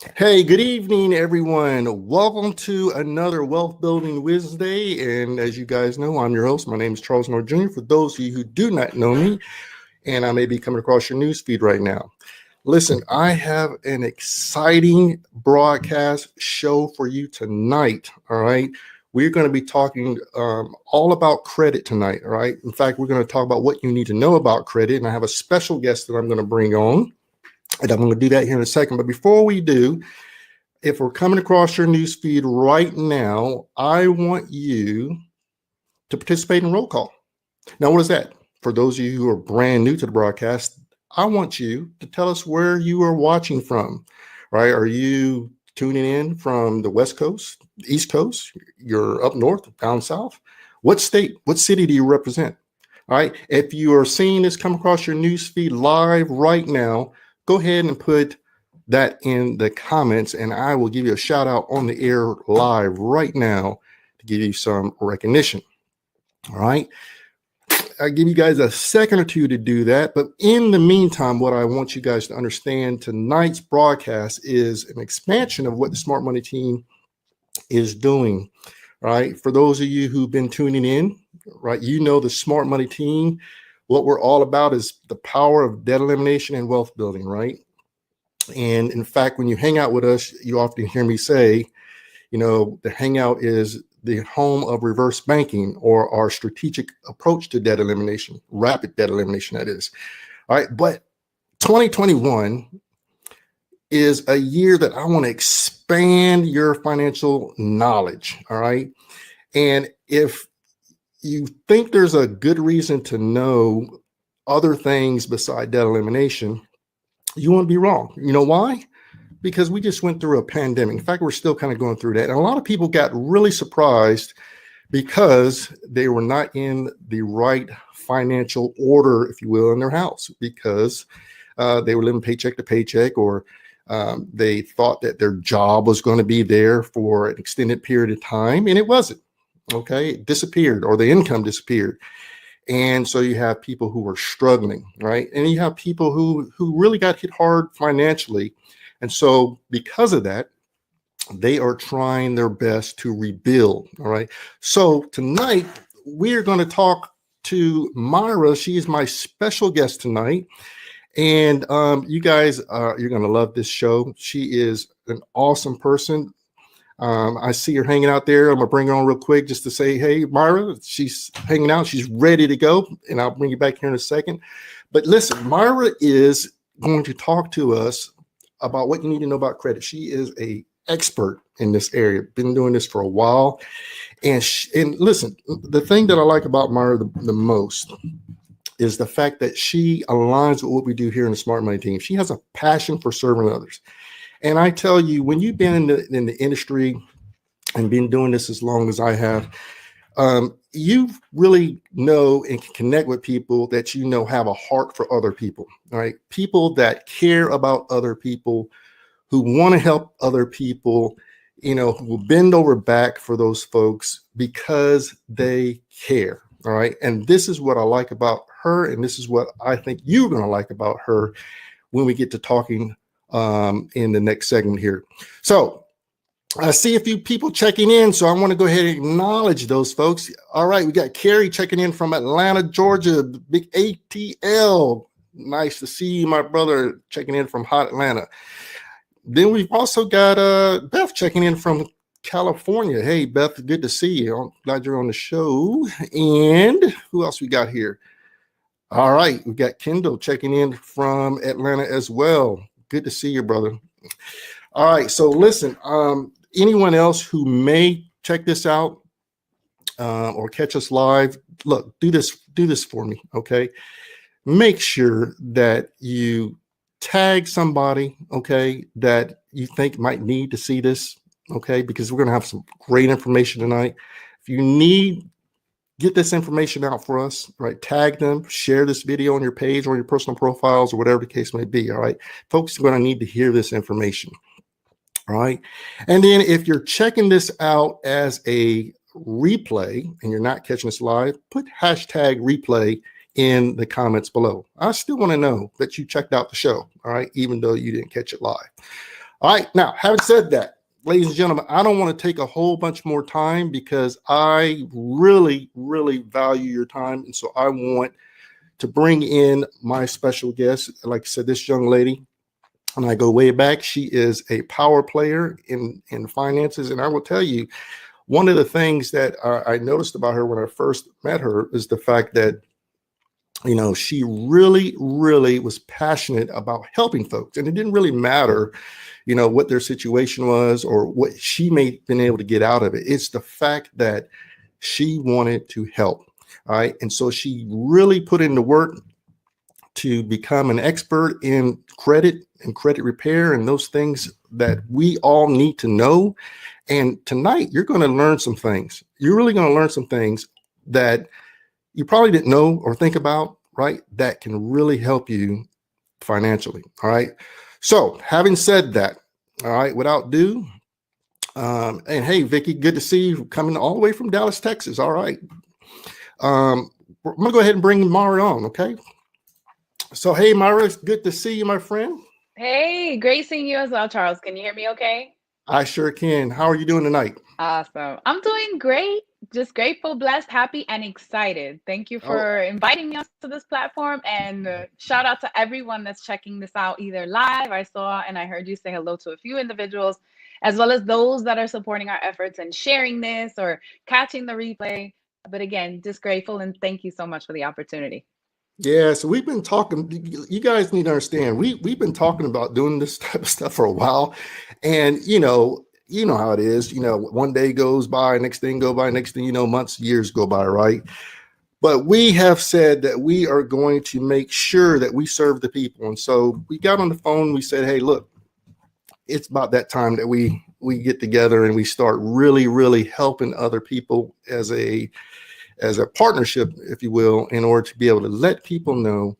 Hey, good evening, everyone. Welcome to another Wealth Building Wednesday. And as you guys know, I'm your host. My name is Charles Lenoir Jr. For those of you who do not know me, and I may be coming across your news feed right now. Listen, I have an exciting broadcast show for you tonight. All right. We're going to be talking all about credit tonight. All right. In fact, we're going to talk about what you need to know about credit. And I have a special guest that I'm going to bring on. And I'm going to do that here in a second. But before we do, if we're coming across your news feed right now, I want you to participate in roll call. Now, what is that? For those of you who are brand new to the broadcast, I want you to tell us where you are watching from, right? Are you tuning in from the West Coast, East Coast? You're up north, down south? What state, what city do you represent? All right. If you are seeing this come across your news feed live right now, go ahead and put that in the comments, and I will give you a shout out on the air live right now to give you some recognition. All right. I give you guys a second or two to do that. But in the meantime, what I want you guys to understand, tonight's broadcast is an expansion of what the Smart Money team is doing. Right. For those of you who've been tuning in, right, you know the Smart Money team, what we're all about is the power of debt elimination and wealth building, right? And in fact, when you hang out with us, you often hear me say, the hangout is the home of reverse banking, or our strategic approach to debt elimination, rapid debt elimination, that is. All right. But 2021 is a year that I want to expand your financial knowledge. All right. And if you think there's a good reason to know other things beside debt elimination, you won't be wrong. You know why? Because we just went through a pandemic. In fact, we're still kind of going through that. And a lot of people got really surprised because they were not in the right financial order, if you will, in their house, because they were living paycheck to paycheck, or they thought that their job was going to be there for an extended period of time, and it wasn't. Okay, it disappeared, or the income disappeared. And so you have people who are struggling, right? And you have people who really got hit hard financially. And so because of that, they are trying their best to rebuild. All right. So tonight we're going to talk to Mayra. She is my special guest tonight. And you guys, you're going to love this show. She is an awesome person. I see her hanging out there. I'm going to bring her on real quick just to say, hey, Mayra, she's hanging out. She's ready to go. And I'll bring you back here in a second. But listen, Mayra is going to talk to us about what you need to know about credit. She is an expert in this area, been doing this for a while. And listen, the thing that I like about Mayra the most is the fact that she aligns with what we do here in the Smart Money team. She has a passion for serving others. And I tell you, when you've been in the industry and been doing this as long as I have, you really know and can connect with people that have a heart for other people, right? People that care about other people, who want to help other people, who will bend over back for those folks because they care, all right? And this is what I like about her, and this is what I think you're going to like about her when we get to talking in the next segment here. So I see a few people checking in, so I want to go ahead and acknowledge those folks. All right, we got Carrie checking in from Atlanta, Georgia, big ATL. Nice to see you, my brother, checking in from hot Atlanta. Then we've also got Beth checking in from California. Hey, Beth, good to see you. I'm glad you're on the show. And who else we got here? All right, we got Kendall checking in from Atlanta as well. Good to see you, brother. All right, so listen, anyone else who may check this out or catch us live, look, do this for me, okay? Make sure that you tag somebody, okay, that you think might need to see this, okay, because we're going to have some great information tonight. If you need, get this information out for us, right? Tag them, share this video on your page or your personal profiles or whatever the case may be, all right? Folks are going to need to hear this information, all right? And then if you're checking this out as a replay and you're not catching this live, put hashtag replay in the comments below. I still want to know that you checked out the show, all right, even though you didn't catch it live. All right. Now, having said that, ladies and gentlemen, I don't want to take a whole bunch more time because I really, really value your time. And so I want to bring in my special guest. Like I said, this young lady, and I go way back, she is a power player in finances. And I will tell you, one of the things that I noticed about her when I first met her is the fact that, you know, she really, really was passionate about helping folks. And it didn't really matter, you know, what their situation was or what she may have been able to get out of it. It's the fact that she wanted to help. All right. And so she really put in the work to become an expert in credit and credit repair and those things that we all need to know. And tonight, you're going to learn some things. You're really going to learn some things that you probably didn't know or think about, right? That can really help you financially. All right. So, having said that, all right, without ado, and hey, Vicky, good to see you coming all the way from Dallas, Texas. All right. I'm going to go ahead and bring Mayra on. Okay. So, hey, Mayra, it's good to see you, my friend. Hey, great seeing you as well, Charles. Can you hear me okay? I sure can. How are you doing tonight? Awesome. I'm doing great. Just grateful, blessed, happy, and excited. Thank you Oh, for inviting me onto this platform. And shout out to everyone that's checking this out either live. I saw and I heard you say hello to a few individuals, as well as those that are supporting our efforts and sharing this or catching the replay. But again, just grateful and thank you so much for the opportunity. yeah. So we've been talking. You guys need to understand. We've been talking about doing this type of stuff for a while, and you know how it is. You know, one day goes by, next thing go by, next thing you know, months, years go by, right? But we have said that we are going to make sure that we serve the people, and so we got on the phone. We said, hey, look, it's about that time that we get together and we start really, really helping other people as a partnership, if you will, in order to be able to let people know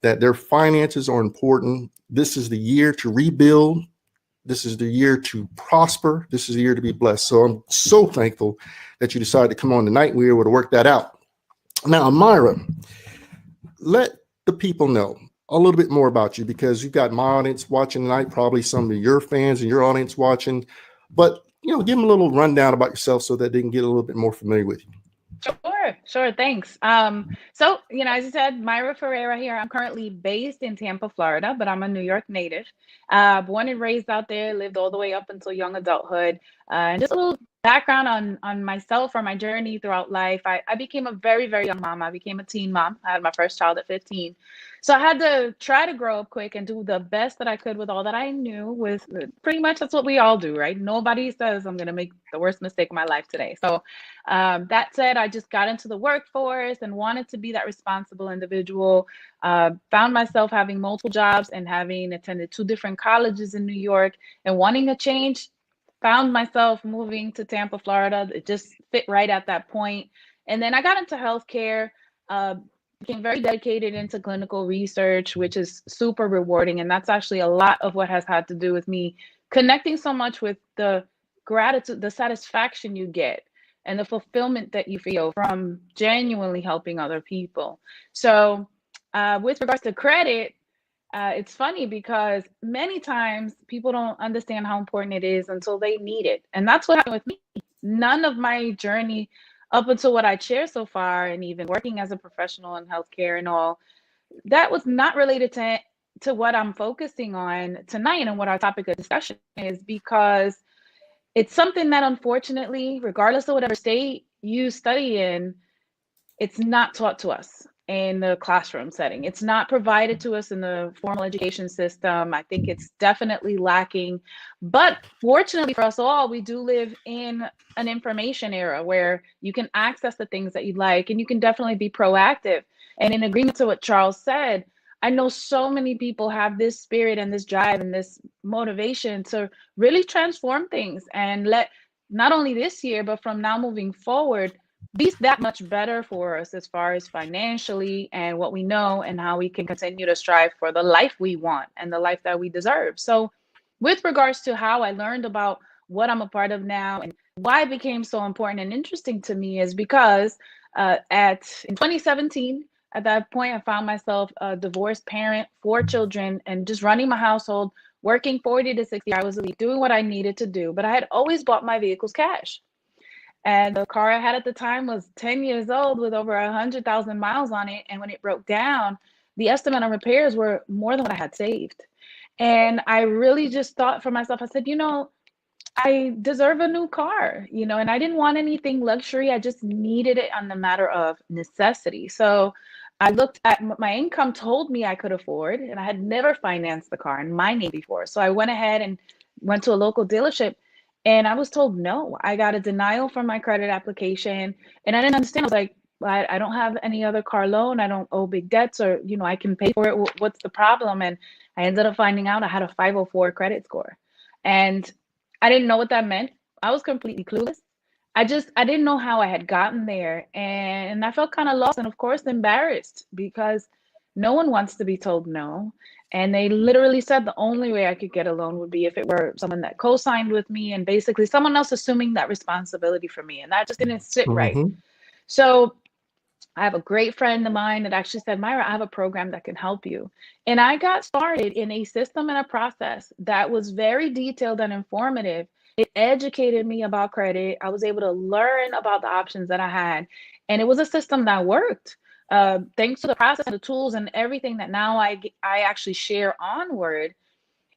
that their finances are important. This is the year to rebuild. This is the year to prosper. This is the year to be blessed. So I'm so thankful that you decided to come on tonight. We were able to work that out. Now, Mayra, let the people know a little bit more about you because you've got my audience watching tonight, probably some of your fans and your audience watching. But, you know, give them a little rundown about yourself so that they can get a little bit more familiar with you. Sure, thanks. As you said, Mayra Ferreira here. I'm currently based in Tampa, Florida, but I'm a New York native. Born and raised out there, lived all the way up until young adulthood. And just a little background on myself or my journey throughout life. I became a very, very young mom. I became a teen mom. I had my first child at 15. So I had to try to grow up quick and do the best that I could with all that I knew. With pretty much that's what we all do, right? Nobody says I'm going to make the worst mistake of my life today. So that said, I just got into the workforce and wanted to be that responsible individual. Found myself having multiple jobs and having attended two different colleges in New York and wanting a change. Found myself moving to Tampa, Florida. It just fit right at that point. And then I got into healthcare, uh, became very dedicated into clinical research, which is super rewarding. And that's actually a lot of what has had to do with me connecting so much with the gratitude, the satisfaction you get and the fulfillment that you feel from genuinely helping other people. So, with regards to credit, it's funny because many times people don't understand how important it is until they need it. And that's what happened with me. None of my journey up until what I share so far, and even working as a professional in healthcare and all, that was not related to what I'm focusing on tonight and what our topic of discussion is, because it's something that unfortunately, regardless of whatever state you study in, it's not taught to us in the classroom setting. It's not provided to us in the formal education system. I think it's definitely lacking. But fortunately for us all, we do live in an information era where you can access the things that you like and you can definitely be proactive. And in agreement to what Charles said, I know so many people have this spirit and this drive and this motivation to really transform things and let not only this year, but from now moving forward, be that much better for us as far as financially and what we know and how we can continue to strive for the life we want and the life that we deserve. So, with regards to how I learned about what I'm a part of now and why it became so important and interesting to me is because at in 2017, at that point, I found myself a divorced parent, four children, and just running my household working 40 to 60 hours a week, doing what I needed to do. But I had always bought my vehicles cash. And the car I had at the time was 10 years old with over 100,000 miles on it. And when it broke down, the estimate on repairs were more than what I had saved. And I really just thought for myself, I said, I deserve a new car, and I didn't want anything luxury. I just needed it on the matter of necessity. So I looked at my income, told me I could afford, and I had never financed the car in my name before. So I went ahead and went to a local dealership, and I was told no. I got a denial from my credit application, and I didn't understand. I was like, I don't have any other car loan. I don't owe big debts, or, I can pay for it. What's the problem? And I ended up finding out I had a 504 credit score. And I didn't know what that meant. I was completely clueless. I didn't know how I had gotten there. And I felt kind of lost and, of course, embarrassed because no one wants to be told no. And they literally said the only way I could get a loan would be if it were someone that co-signed with me and basically someone else assuming that responsibility for me. And that just didn't sit right. Mm-hmm. So I have a great friend of mine that actually said, Mayra, I have a program that can help you. And I got started in a system and a process that was very detailed and informative. It educated me about credit. I was able to learn about the options that I had. And it was a system that worked. Thanks to the process and the tools and everything that now I actually share onward.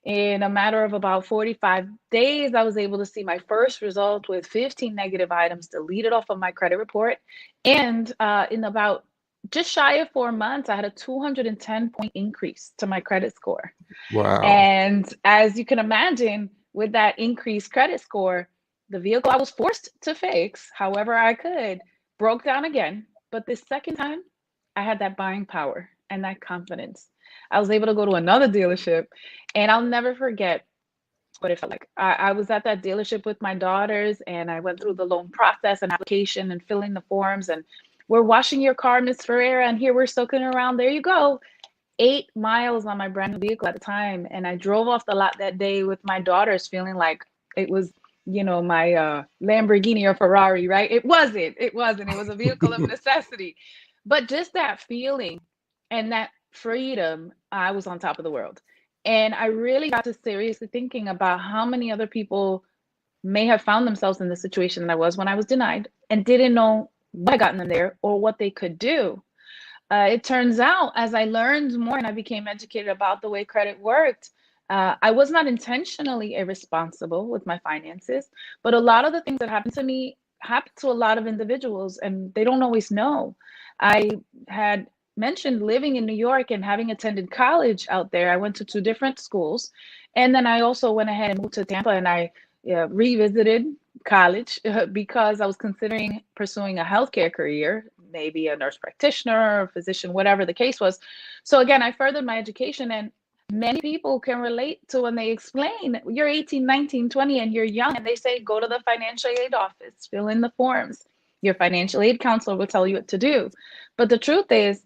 In a matter of about 45 days, I was able to see my first result with 15 negative items deleted off of my credit report. And in about just shy of 4 months, I had a 210-point increase to my credit score. Wow. And as you can imagine, with that increased credit score, the vehicle I was forced to fix, however I could, broke down again. But this second time, I had that buying power and that confidence. I was able to go to another dealership, and I'll never forget what it felt like. I was at that dealership with my daughters, and I went through the loan process and application and filling the forms. And we're washing your car, Miss Ferreira, and here we're soaking around. There you go. 8 miles on my brand new vehicle at the time. And I drove off the lot that day with my daughters feeling like it was, my Lamborghini or Ferrari, right? It wasn't. It wasn't. It was a vehicle of necessity. But just that feeling and that freedom, I was on top of the world. And I really got to seriously thinking about how many other people may have found themselves in the situation that I was when I was denied and didn't know what had gotten them there or what they could do. It turns out, as I learned more and I became educated about the way credit worked, I was not intentionally irresponsible with my finances, but a lot of the things that happened to me happened to a lot of individuals, and they don't always know. I had mentioned living in New York and having attended college out there. I went to 2 different schools, and then I also went ahead and moved to Tampa, and I revisited college because I was considering pursuing a healthcare career, maybe a nurse practitioner or physician, whatever the case was. So again, I furthered my education, and many people can relate to when they explain you're 18, 19, 20, and you're young, and they say, go to the financial aid office, fill in the forms. Your financial aid counselor will tell you what to do. But the truth is,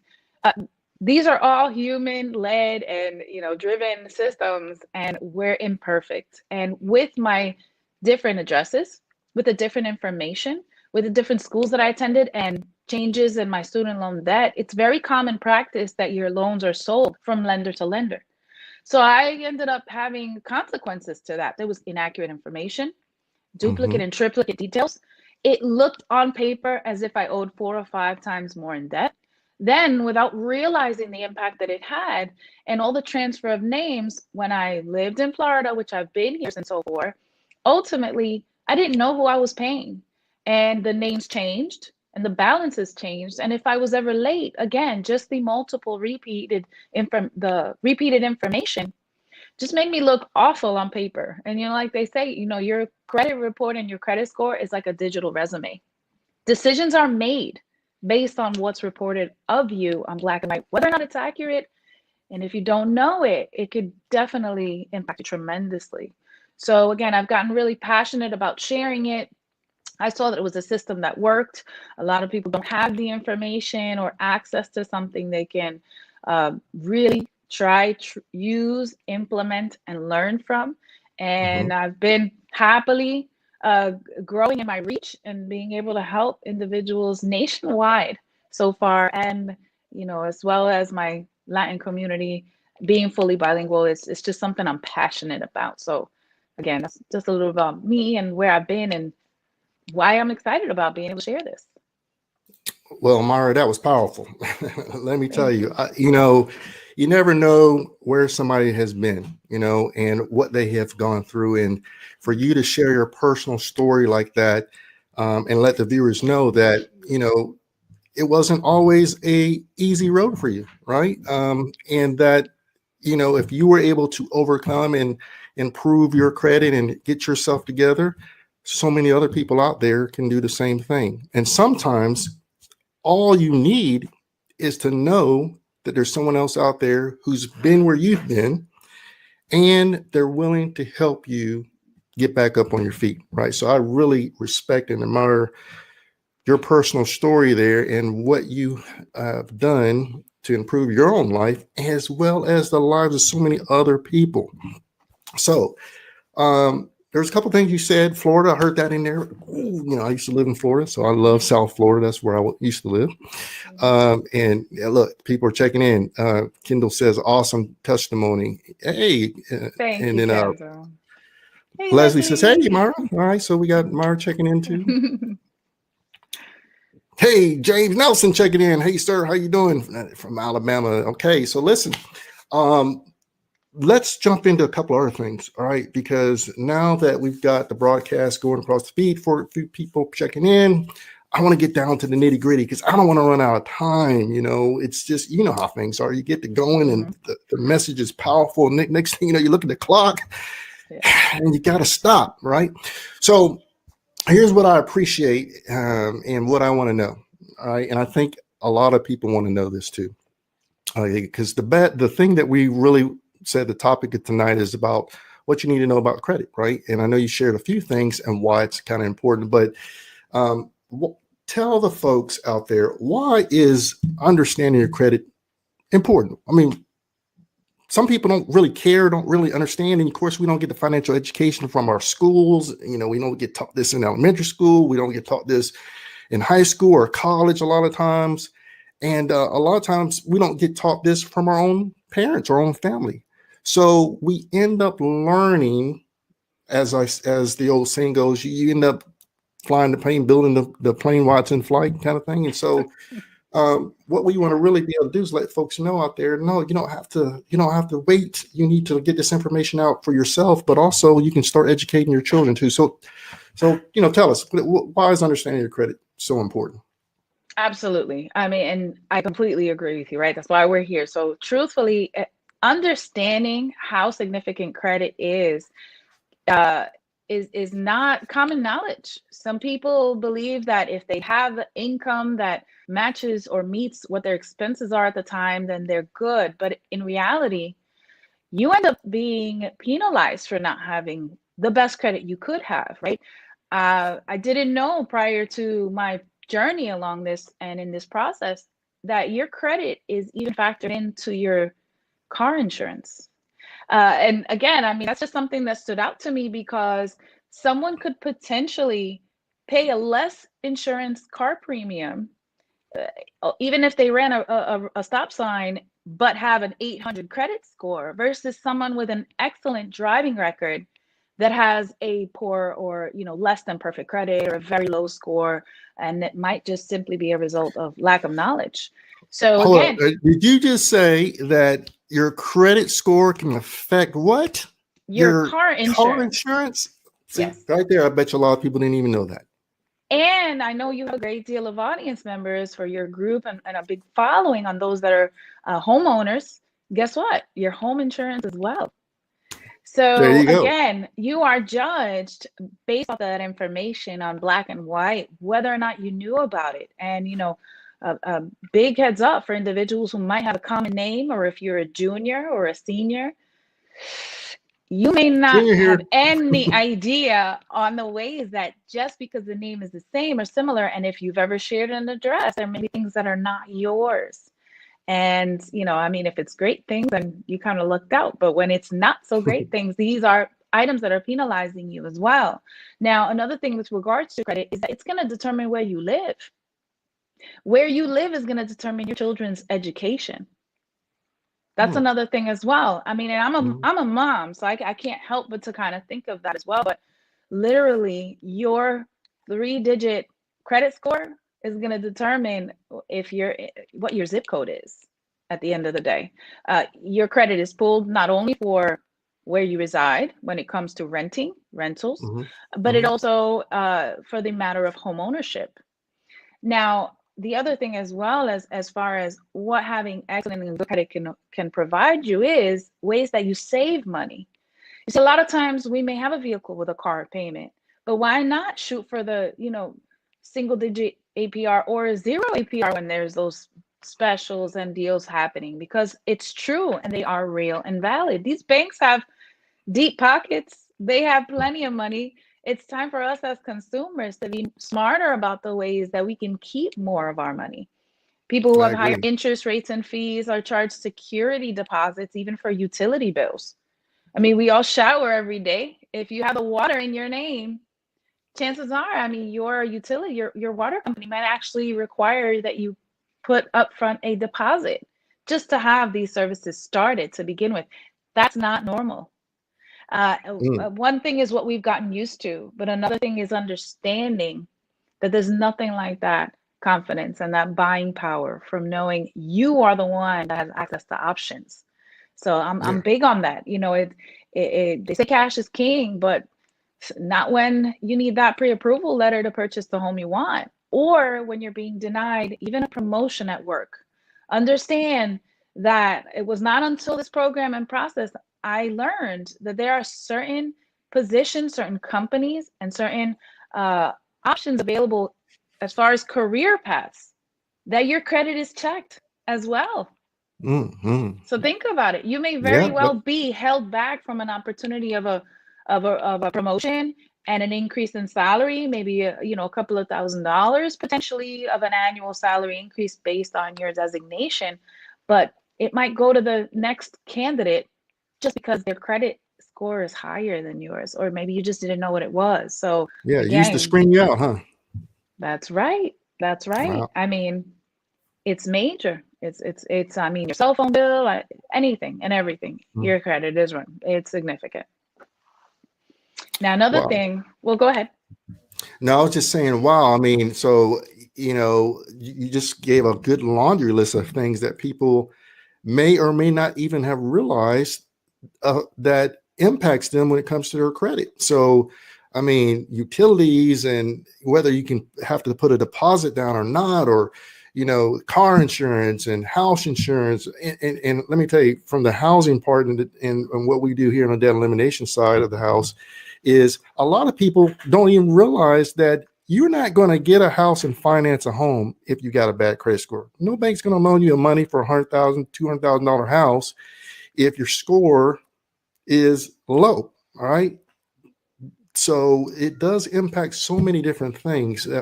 these are all human-led and driven systems, and we're imperfect. And with my different addresses, with the different information, with the different schools that I attended, and changes in my student loan debt, it's very common practice that your loans are sold from lender to lender. So I ended up having consequences to that. There was inaccurate information, duplicate Mm-hmm. and triplicate details. It looked on paper as if I owed 4 or 5 times more in debt. Then, without realizing the impact that it had and all the transfer of names, when I lived in Florida, which I've been here since '04, ultimately, I didn't know who I was paying. And the names changed and the balances changed. And if I was ever late, again, just the multiple repeated information just made me look awful on paper. And like they say, your credit report and your credit score is like a digital resume. Decisions are made based on what's reported of you on black and white, whether or not it's accurate. And if you don't know it, it could definitely impact you tremendously. So again, I've gotten really passionate about sharing it. I saw that it was a system that worked. A lot of people don't have the information or access to something they can really try, use, implement, and learn from. Mm-hmm. And I've been happily growing in my reach and being able to help individuals nationwide so far, and as well as my Latin community being fully bilingual is it's just something I'm passionate about. So again, that's just a little about me and where I've been and why I'm excited about being able to share this. Well, Mara, that was powerful. Let me tell Thank you, you. you never know where somebody has been, and what they have gone through. And for you to share your personal story like that, and let the viewers know that, it wasn't always a easy road for you, right? And that, if you were able to overcome and improve your credit and get yourself together, so many other people out there can do the same thing. And sometimes all you need is to know that there's someone else out there who's been where you've been and they're willing to help you get back up on your feet, right? So I really respect and admire your personal story there and what you have done to improve your own life as well as the lives of so many other people. So there's a couple things you said. Florida, I heard that in there. Ooh, I used to live in Florida, so I love South Florida. That's where I used to live. And yeah, look, people are checking in. Kendall says, awesome testimony. Hey, Thank and you, then Kendall. Hey, Leslie says, hey, Leslie. Myra. All right, so we got Myra checking in too. Hey, James Nelson checking in. Hey, sir, how you doing? From Alabama. Okay, so listen, let's jump into a couple other things, all right? Because now that we've got the broadcast going across the feed for a few people checking in, I want to get down to the nitty gritty because I don't want to run out of time. It's just, how things are. You get to going and the message is powerful. Next thing you know, you look at the clock and you got to stop, right? So here's what I appreciate and what I want to know. All right. And I think a lot of people want to know this too. Because the thing that we really said the topic of tonight is about what you need to know about credit, right? And I know you shared a few things and why it's kind of important, but tell the folks out there, why is understanding your credit important? I mean, some people don't really care, don't really understand. And of course, we don't get the financial education from our schools. We don't get taught this in elementary school. We don't get taught this in high school or college a lot of times. And a lot of times we don't get taught this from our own parents, our own family. So we end up learning, as the old saying goes, you end up flying the plane, building the plane while it's in flight kind of thing. And so what we want to really be able to do is let folks know out there, no, you don't have to wait. You need to get this information out for yourself, but also you can start educating your children too. So tell us, why is understanding your credit so important? Absolutely. I mean, and I completely agree with you, right? That's why we're here. So truthfully, understanding how significant credit uh, is not common knowledge. Some people believe that if they have income that matches or meets what their expenses are at the time, then they're good. But in reality, you end up being penalized for not having the best credit you could have, right? I didn't know prior to my journey along this and in this process that your credit is even factored into your car insurance. And again, I mean, that's just something that stood out to me because someone could potentially pay a less insurance car premium, even if they ran a stop sign, but have an 800 credit score versus someone with an excellent driving record that has a poor or less than perfect credit or a very low score, and it might just simply be a result of lack of knowledge. So Hold on. again, Did you just say that your credit score can affect what? your Your car car insurance. insurance? See, Yes. right there, I bet you a lot of people didn't even know that. And I know you have a great deal of audience members for your group and a big following on those that are homeowners. Guess what? Your home insurance as well. There So you go. again, you are judged based off that information on black and white, whether or not you knew about it. And a big heads up for individuals who might have a common name, or if you're a junior or a senior, you may not Junior have here. any idea on the ways that just because the name is the same or similar, and if you've ever shared an address, there are many things that are not yours. And, I mean, if it's great things, then you kind of lucked out. But when it's not so great things, these are items that are penalizing you as well. Now, another thing with regards to credit is that it's going to determine where you live. Where you live is going to determine your children's education. That's Mm, another thing as well. I mean, and mm, I'm a mom, so I can't help but to kind of think of that as well. But literally, your 3-digit credit score is going to determine if you're what your zip code is at the end of the day. Your credit is pulled not only for where you reside when it comes to rentals, mhm, but it mhm, also for the matter of home ownership. Now, the other thing as well as far as what having excellent and good credit can provide you is ways that you save money. You see, a lot of times we may have a vehicle with a car payment, but why not shoot for the, single digit APR or zero APR when there's those specials and deals happening? Because it's true and they are real and valid. These banks have deep pockets. They have plenty of money. It's time for us as consumers to be smarter about the ways that we can keep more of our money. People who I have higher agree. interest rates and fees are charged security deposits even for utility bills. I mean, we all shower every day. If you have the water in your name, chances are, I mean, your utility, your water company might actually require that you put upfront a deposit just to have these services started to begin with. That's not normal. Mm, One thing is what we've gotten used to, but another thing is understanding that there's nothing like that confidence and that buying power from knowing you are the one that has access to options. So I'm yeah. big on that. They say cash is king, but not when you need that pre-approval letter to purchase the home you want, or when you're being denied even a promotion at work. Understand that it was not until this program and process I learned that there are certain positions, certain companies, and certain uh, options available as far as career paths that your credit is checked as well. Mm, mm. So think about it. You may Yeah. very well be held back from an opportunity of a promotion and an increase in salary, maybe a couple of $1,000s, potentially of an annual salary increase based on your designation, but it might go to the next candidate just because their credit score is higher than yours, or maybe you just didn't know what it was. So Yeah. Used to again, screen you out, huh? that's right. That's right. Wow. I mean, it's major. It's I mean your cell phone bill, anything and everything. Mm. Your credit is run. It's significant. Now another Wow. thing, well go ahead. No, I was just saying, wow. I mean, so, you just gave a good laundry list of things that people may or may not even have realized that impacts them when it comes to their credit. So, I mean, utilities and whether you can have to put a deposit down or not, or, car insurance and house insurance. And let me tell you, from the housing part and what we do here on the debt elimination side of the house, is a lot of people don't even realize that you're not going to get a house and finance a home if you got a bad credit score. No bank's going to loan you money for $100,000, $200,000 house if your score is low. All right. So it does impact so many different things, you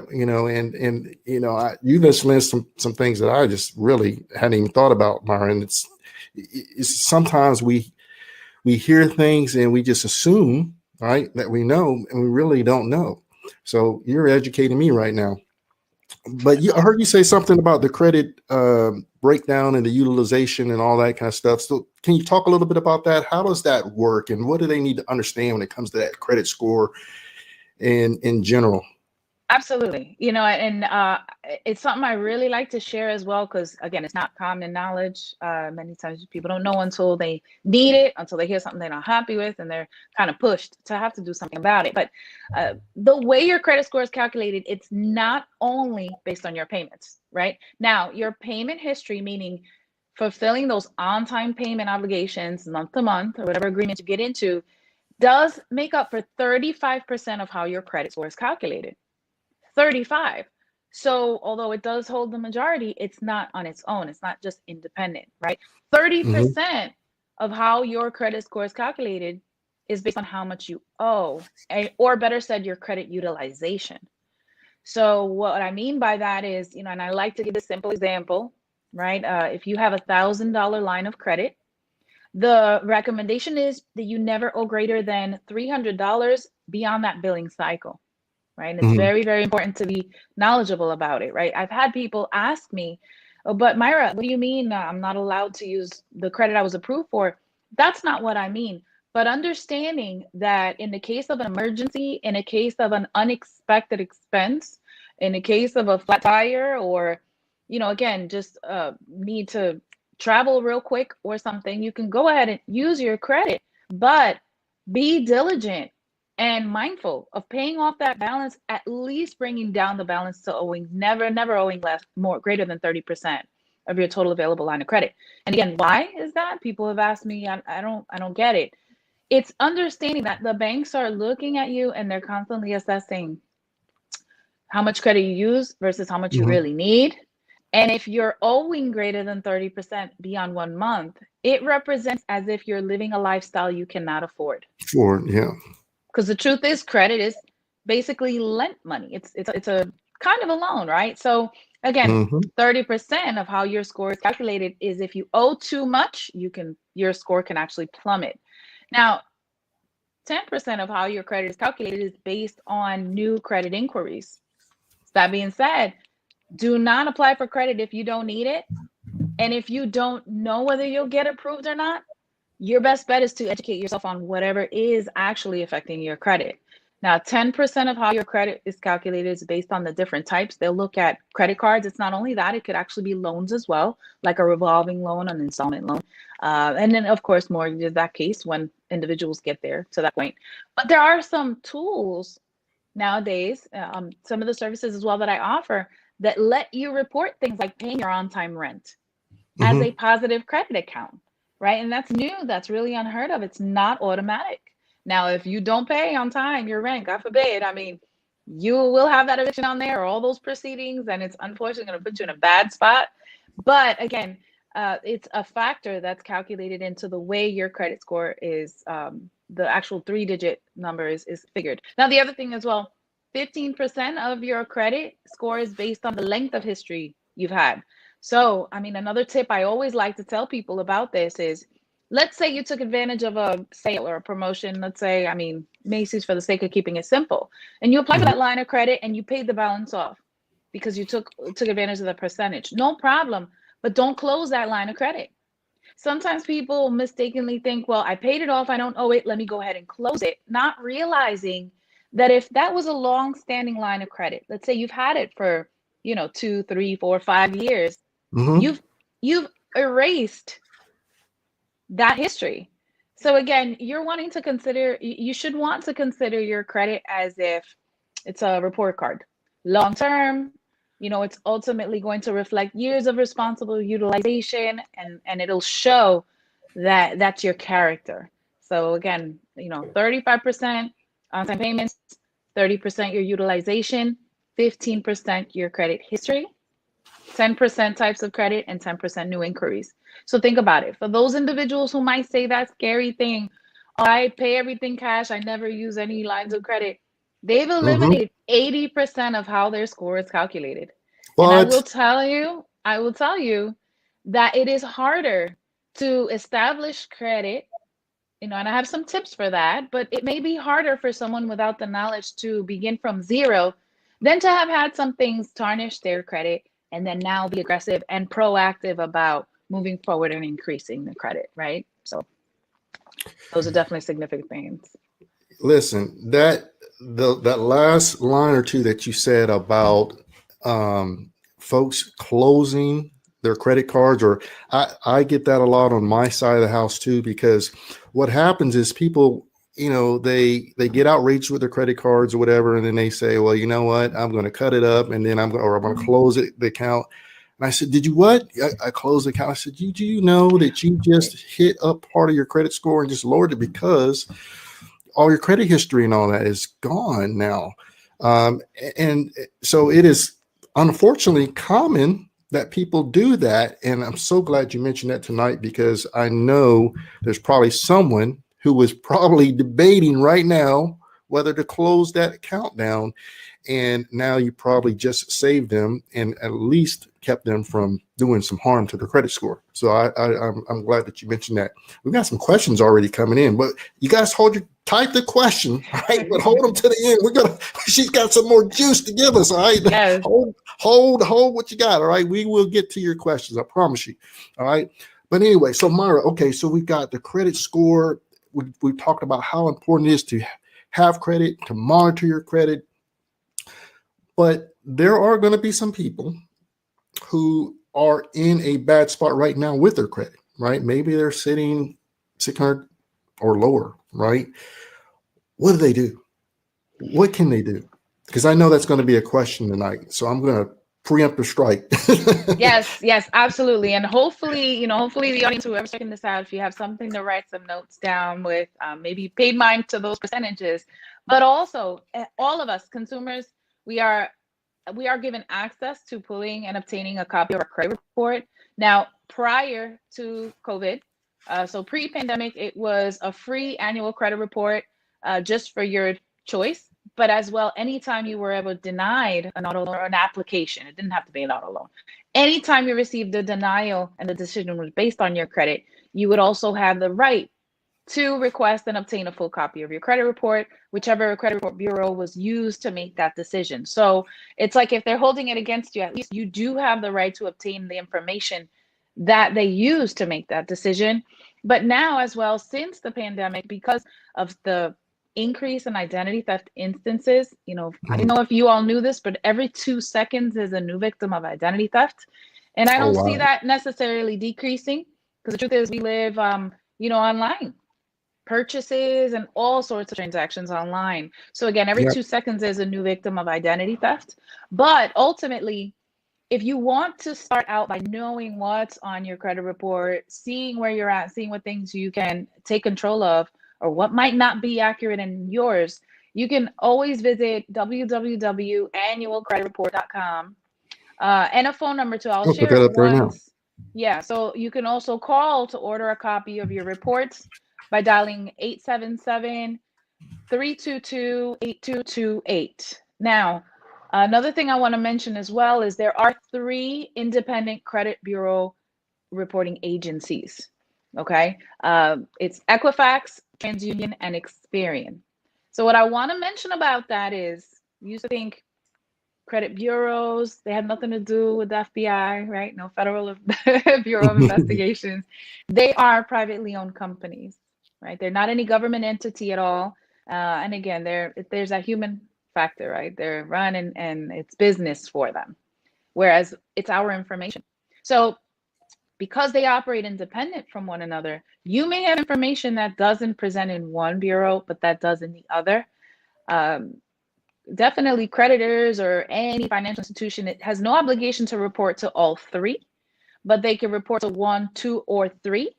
just list some things that I just really hadn't even thought about, Myra. And it's sometimes we hear things and we just assume, right, that we know, and we really don't know. So you're educating me right now. But I heard you say something about the credit breakdown and the utilization and all that kind of stuff. So can you talk a little bit about that? How does that work, and what do they need to understand when it comes to that credit score and in general? Absolutely. And it's something I really like to share as well, because again, it's not common knowledge. Many times people don't know until they need it, until they hear something they're not happy with, and they're kind of pushed to have to do something about it. But the way your credit score is calculated, it's not only based on your payments, right? Now, your payment history, meaning fulfilling those on-time payment obligations month to month or whatever agreement you get into, does make up for 35% of how your credit score is calculated. 35. So although it does hold the majority, it's not on its own. It's not just independent, right? Hmm. 30% of how your credit score is calculated is based on how much you owe, or better said, your credit utilization. So what I mean by that is, and I like to give a simple example, right? If you have $1,000 line of credit, the recommendation is that you never owe greater than $300 beyond that billing cycle, right? And it's Hmm. very, very important to be knowledgeable about it, right? I've had people ask me, Oh, but Myra, what do you mean I'm not allowed to use the credit I was approved for? That's not what I mean. But understanding that in the case of an emergency, in a case of an unexpected expense, in a case of a flat tire, or, again, just need to travel real quick or something, you can go ahead and use your credit, but be diligent and mindful of paying off that balance, at least bringing down the balance to owing, never owing less, more greater than 30% of your total available line of credit. And again, why is that? People have asked me, I don't get it. It's understanding that the banks are looking at you and they're constantly assessing how much credit you use versus how much you Mhm. really need. And if you're owing greater than 30% beyond 1 month, it represents as if you're living a lifestyle you cannot afford. Sure. Yeah. Because the truth is, credit is basically lent money. It's a kind of a loan, right? So again, Hmm. 30% of how your score is calculated is if you owe too much, your score can actually plummet. Now, 10% of how your credit is calculated is based on new credit inquiries. That being said, do not apply for credit if you don't need it. And if you don't know whether you'll get approved or not, your best bet is to educate yourself on whatever is actually affecting your credit. Now, 10% of how your credit is calculated is based on the different types. They'll look at credit cards. It's not only that, it could actually be loans as well, like a revolving loan, an installment loan. And then, of course, mortgages, that case when individuals get there to that point. But there are some tools nowadays, some of the services as well that I offer that let you report things like paying your on time rent as a Hmm. positive credit account, right? And that's new. That's really unheard of. It's not automatic. Now, if you don't pay on time your rent, God forbid, I mean, you will have that eviction on there or all those proceedings, and it's unfortunately going to put you in a bad spot. But again, it's a factor that's calculated into the way your credit score is, the actual 3-digit number is figured. Now, the other thing as well, 15% of your credit score is based on the length of history you've had. So, I mean, another tip I always like to tell people about this is, let's say you took advantage of a sale or a promotion. Let's say, I mean, Macy's for the sake of keeping it simple, and you apply for that Hmm. line of credit and you paid the balance off because you took advantage of the percentage. No problem, but don't close that line of credit. Sometimes people mistakenly think, well, I paid it off, I don't owe it, let me go ahead and close it, not realizing that if that was a long-standing line of credit, let's say you've had it for, 2, 3, 4, 5 years, Hmm. you've you've erased that history. So again, you should want to consider your credit as if it's a report card. Long term, it's ultimately going to reflect years of responsible utilization, and it'll show that that's your character. So again, 35% on-time payments, 30% your utilization, 15% your credit history, 10% types of credit, and 10% new inquiries. So think about it. For those individuals who might say that scary thing, "Oh, I pay everything cash, I never use any lines of credit," they've Hmm. eliminated 80% of how their score is calculated. And But I will tell you that it is harder to establish credit, and I have some tips for that, but it may be harder for someone without the knowledge to begin from zero than to have had some things tarnish their credit and then now be aggressive and proactive about moving forward and increasing the credit, right? So those are definitely significant things. listen, that last line or two that you said about folks closing their credit cards, or I get that a lot on my side of the house too, because what happens is people, they get outraged with their credit cards or whatever, and then they say, well, you know what, I'm going to cut it up, and then I'm going to close the account. And I said, did you what? I closed the account. I said, do you know that you just hit up part of your credit score and just lowered it because all your credit history and all that is gone now. And so it is unfortunately common that people do that. And I'm so glad you mentioned that tonight, because I know there's probably someone who was probably debating right now whether to close that account down. And now you probably just saved them and at least kept them from doing some harm to their credit score. So I'm glad that you mentioned that. We've got some questions already coming in, but you guys type the question, all right? But hold them to the end. She's got some more juice to give us, all right? Yes. Hold what you got, all right? We will get to your questions, I promise you, all right? But anyway, so Mayra, okay, so we've got the credit score. We talked about how important it is to have credit, to monitor your credit. But there are going to be some people who are in a bad spot right now with their credit, right? Maybe they're sitting 600 or lower, right? What do? What can they do? Because I know that's going to be a question tonight. So I'm going to preempt a strike. Yes, absolutely. And hopefully the audience, whoever's checking this out, if you have something to write some notes down with, maybe paid mind to those percentages, but also all of us consumers, we are given access to pulling and obtaining a copy of our credit report. Now, prior to COVID, so pre-pandemic, it was a free annual credit report just for your choice. But as well, anytime you were ever denied an auto loan or an application, it didn't have to be an auto loan. Anytime you received a denial and the decision was based on your credit, you would also have the right to request and obtain a full copy of your credit report, whichever credit report bureau was used to make that decision. So it's like if they're holding it against you, at least you do have the right to obtain the information that they use to make that decision. But now as well, since the pandemic, because of the increase in identity theft instances, I don't know if you all knew this, but every 2 seconds is a new victim of identity theft. And I don't see that necessarily decreasing, because the truth is we live, online. Purchases and all sorts of transactions online. So again, every 2 seconds is a new victim of identity theft. But ultimately, if you want to start out by knowing what's on your credit report, seeing where you're at, seeing what things you can take control of, or what might not be accurate in yours, you can always visit www.annualcreditreport.com and a phone number too. I'll share it once. Yeah, so you can also call to order a copy of your reports by dialing 877-322-8228. Now, another thing I want to mention as well is there are 3 independent credit bureau reporting agencies. Okay, it's Equifax, TransUnion, and Experian. So what I want to mention about that is, you used to think credit bureaus, they had nothing to do with the FBI, right? No Federal Bureau of Investigations. They are privately owned companies, right? They're not any government entity at all. And again, there's a human factor, right? They're run and it's business for them, whereas it's our information. So because they operate independent from one another, you may have information that doesn't present in one bureau, but that does in the other. Definitely creditors or any financial institution, it has no obligation to report to all 3, but they can report to 1, 2, or 3.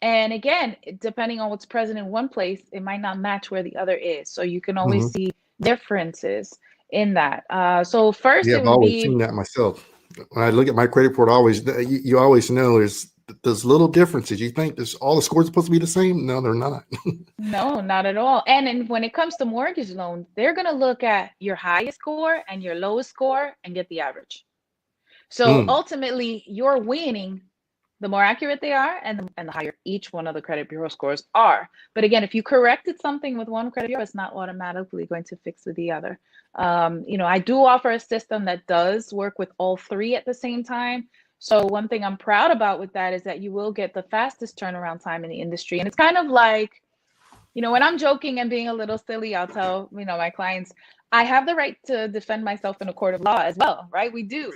And again, depending on what's present in one place, it might not match where the other is. So you can always see differences in that. So first, I've always seen that myself. When I look at my credit report, you always know there's little differences. You think all the scores are supposed to be the same? No, they're not. No, not at all. And when it comes to mortgage loans, they're going to look at your highest score and your lowest score and get the average. So ultimately, you're winning the more accurate they are and the higher each one of the credit bureau scores are. But again, if you corrected something with one credit bureau, it's not automatically going to fix with the other. I do offer a system that does work with all 3 at the same time. So one thing I'm proud about with that is that you will get the fastest turnaround time in the industry. And it's kind of like, when I'm joking and being a little silly, I'll tell, my clients, I have the right to defend myself in a court of law as well, right? We do.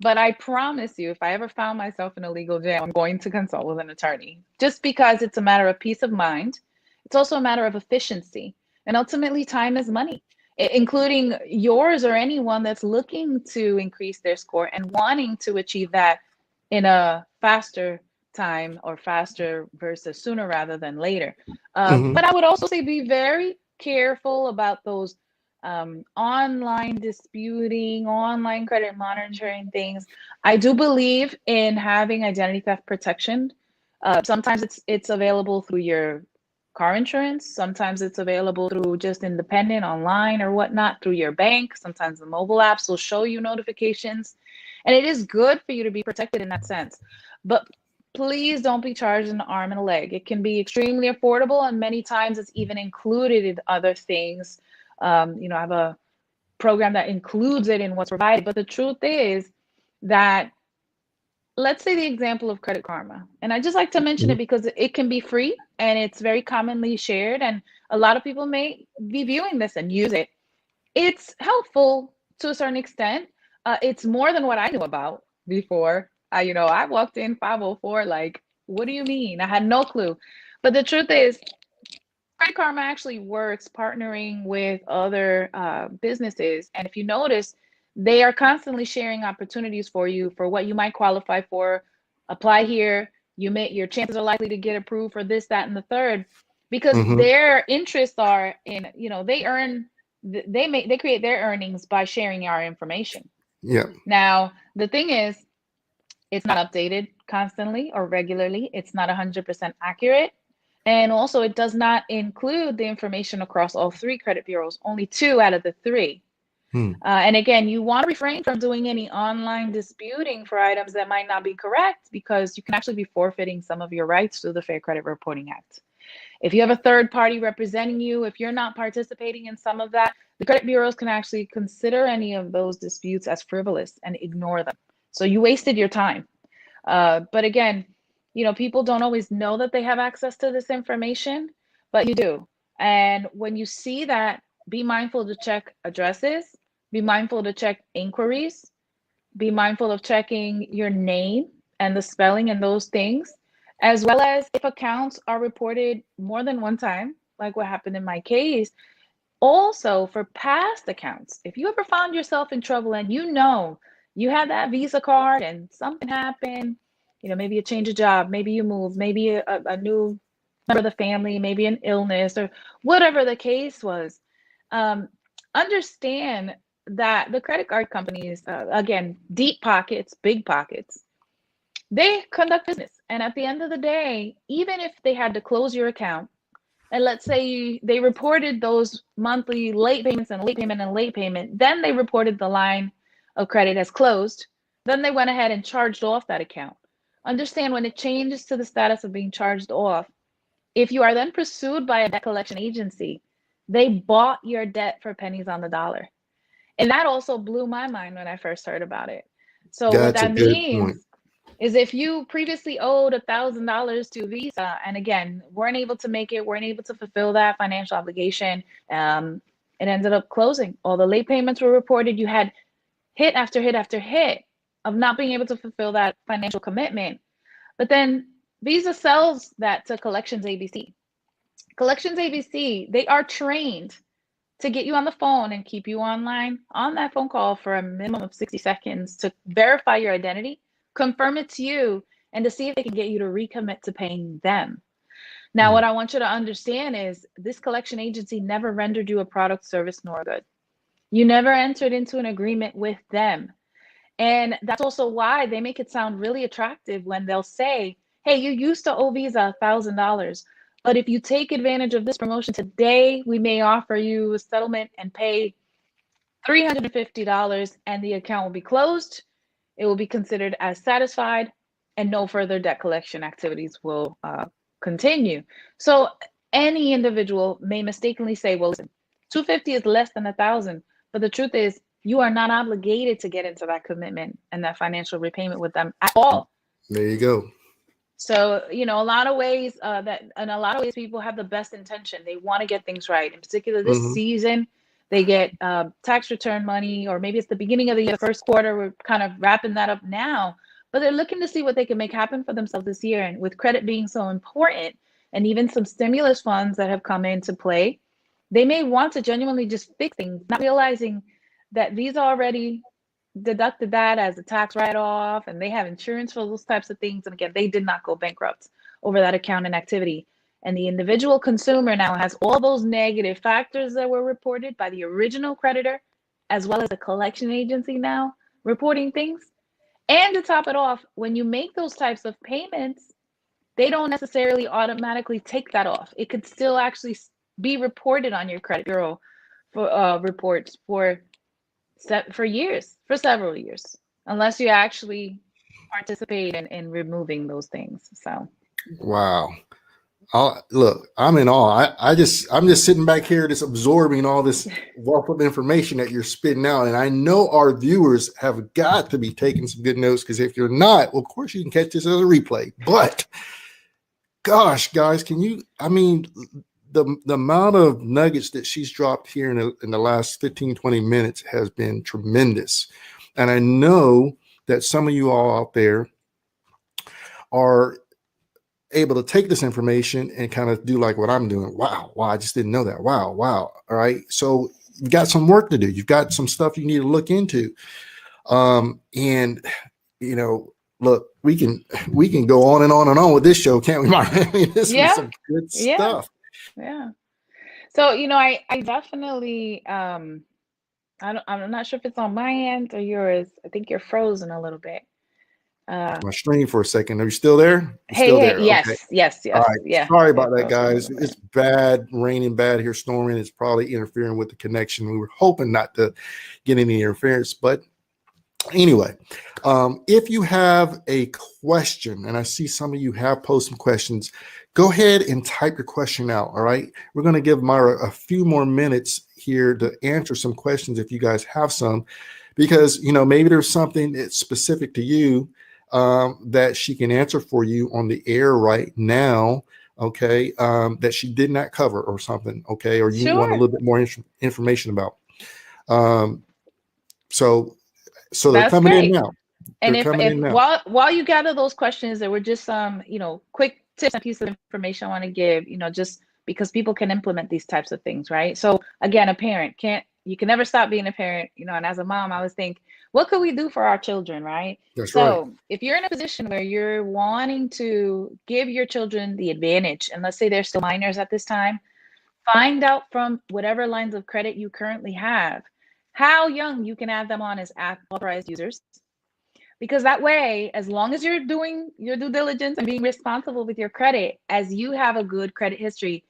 But I promise you, if I ever found myself in a legal jam, I'm going to consult with an attorney, just because it's a matter of peace of mind. It's also a matter of efficiency. And ultimately, time is money, including yours or anyone that's looking to increase their score and wanting to achieve that in a faster time, or faster versus sooner rather than later. But I would also say be very careful about those online disputing, online credit monitoring things. I do believe in having identity theft protection. Sometimes it's available through your car insurance. Sometimes it's available through just independent online or whatnot through your bank. Sometimes the mobile apps will show you notifications. And it is good for you to be protected in that sense. But please don't be charged an arm and a leg. It can be extremely affordable, and many times it's even included in other things. I have a program that includes it in what's provided. But the truth is that, let's say the example of Credit Karma. And I just like to mention it because it can be free and it's very commonly shared. And a lot of people may be viewing this and use it. It's helpful to a certain extent. It's more than what I knew about before. I walked in 504, like, what do you mean? I had no clue. But the truth is, Credit Karma actually works partnering with other businesses. And if you notice, they are constantly sharing opportunities for you for what you might qualify for. Apply here. Your chances are likely to get approved for this, that, and the third, because their interests are in, they create their earnings by sharing our information. Yeah. Now, the thing is, it's not updated constantly or regularly. It's not 100% accurate. And also, it does not include the information across all three credit bureaus, only 2 out of the 3. And again, you want to refrain from doing any online disputing for items that might not be correct, because you can actually be forfeiting some of your rights through the Fair Credit Reporting Act. If you have a third party representing you, if you're not participating in some of that, the credit bureaus can actually consider any of those disputes as frivolous and ignore them. So you wasted your time. But again, people don't always know that they have access to this information, but you do. And when you see that, be mindful to check addresses, be mindful to check inquiries, be mindful of checking your name and the spelling and those things, as well as if accounts are reported more than one time, like what happened in my case. Also, for past accounts, if you ever found yourself in trouble and you had that Visa card and something happened, maybe a change of job, maybe you moved, maybe a new member of the family, maybe an illness, or whatever the case was, understand that the credit card companies, again, deep pockets, big pockets, they conduct business. And at the end of the day, even if they had to close your account, and let's say they reported those monthly late payments and late payment and late payment, then they reported the line of credit as closed, then they went ahead and charged off that account. Understand, when it changes to the status of being charged off, if you are then pursued by a debt collection agency, they bought your debt for pennies on the dollar. And that also blew my mind when I first heard about it. So what That's a that good point. means is, if you previously owed $1,000 to Visa, and again, weren't able to fulfill that financial obligation, it ended up closing. All the late payments were reported. You had hit after hit after hit of not being able to fulfill that financial commitment. But then Visa sells that to Collections ABC. Collections ABC, they are trained to get you on the phone and keep you online on that phone call for a minimum of 60 seconds to verify your identity, confirm it's you, and to see if they can get you to recommit to paying them. Now, what I want you to understand is, this collection agency never rendered you a product, service, nor good. You never entered into an agreement with them. And that's also why they make it sound really attractive when they'll say, hey, you used to owe Visa $1,000. But if you take advantage of this promotion today, we may offer you a settlement and pay $350, and the account will be closed. It will be considered as satisfied, and no further debt collection activities will continue. So any individual may mistakenly say, well, listen, $250 is less than $1,000. But the truth is, you are not obligated to get into that commitment and that financial repayment with them at all. There you go. So, a lot of ways people have the best intention. They want to get things right. In particular, this season, they get tax return money, or maybe it's the beginning of the year, first quarter. We're kind of wrapping that up now, but they're looking to see what they can make happen for themselves this year. And with credit being so important, and even some stimulus funds that have come into play, they may want to genuinely just fix things, not realizing that these already deducted that as a tax write-off, and they have insurance for those types of things. And again, they did not go bankrupt over that account and activity. And the individual consumer now has all those negative factors that were reported by the original creditor, as well as the collection agency now reporting things. And to top it off, when you make those types of payments, they don't necessarily automatically take that off. It could still actually be reported on your credit bureau for reports for years, for several years, unless you actually participate in removing those things. So Wow. Look, I'm in awe. I'm just sitting back here, just absorbing all this wealth of information that you're spitting out. And I know our viewers have got to be taking some good notes, because if you're not, well, of course you can catch this as a replay. But gosh, guys, I mean, the amount of nuggets that she's dropped here in the last 15, 20 minutes has been tremendous. And I know that some of you all out there are able to take this information and kind of do like what I'm doing. Wow, I just didn't know that. Wow. All right. So you've got some work to do. You've got some stuff you need to look into. And look, we can go on and on and on with this show, can't we, Mayra? I mean, this is some good stuff. Yeah. So, I definitely, I'm not sure if it's on my end or yours. I think you're frozen a little bit. My stream for a second. Are you still there? Still there. Yes, okay. Yes. All right. Yeah. Sorry about that, guys. It's bad, raining bad here, storming. It's probably interfering with the connection. We were hoping not to get any interference, but anyway, if you have a question, and I see some of you have posted some questions, go ahead and type your question out. All right. We're going to give Mayra a few more minutes here to answer some questions if you guys have some, because, maybe there's something that's specific to you that she can answer for you on the air right now. Okay. That she did not cover or something. Okay. Or you want a little bit more information about. So they're coming in now. And if while you gather those questions, there were just some, quick tips and pieces of information I want to give, just because people can implement these types of things, right? So again, you can never stop being a parent, and as a mom, I always think, what could we do for our children, right? That's right. If you're in a position where you're wanting to give your children the advantage, and let's say they're still minors at this time, find out from whatever lines of credit you currently have, how young you can add them on as authorized users. Because that way, as long as you're doing your due diligence and being responsible with your credit, as you have a good credit history,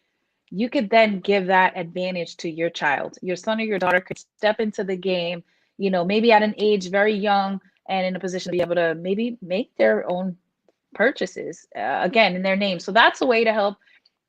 you could then give that advantage to your child. Your son or your daughter could step into the game, maybe at an age very young and in a position to be able to maybe make their own purchases, again, in their name. So that's a way to help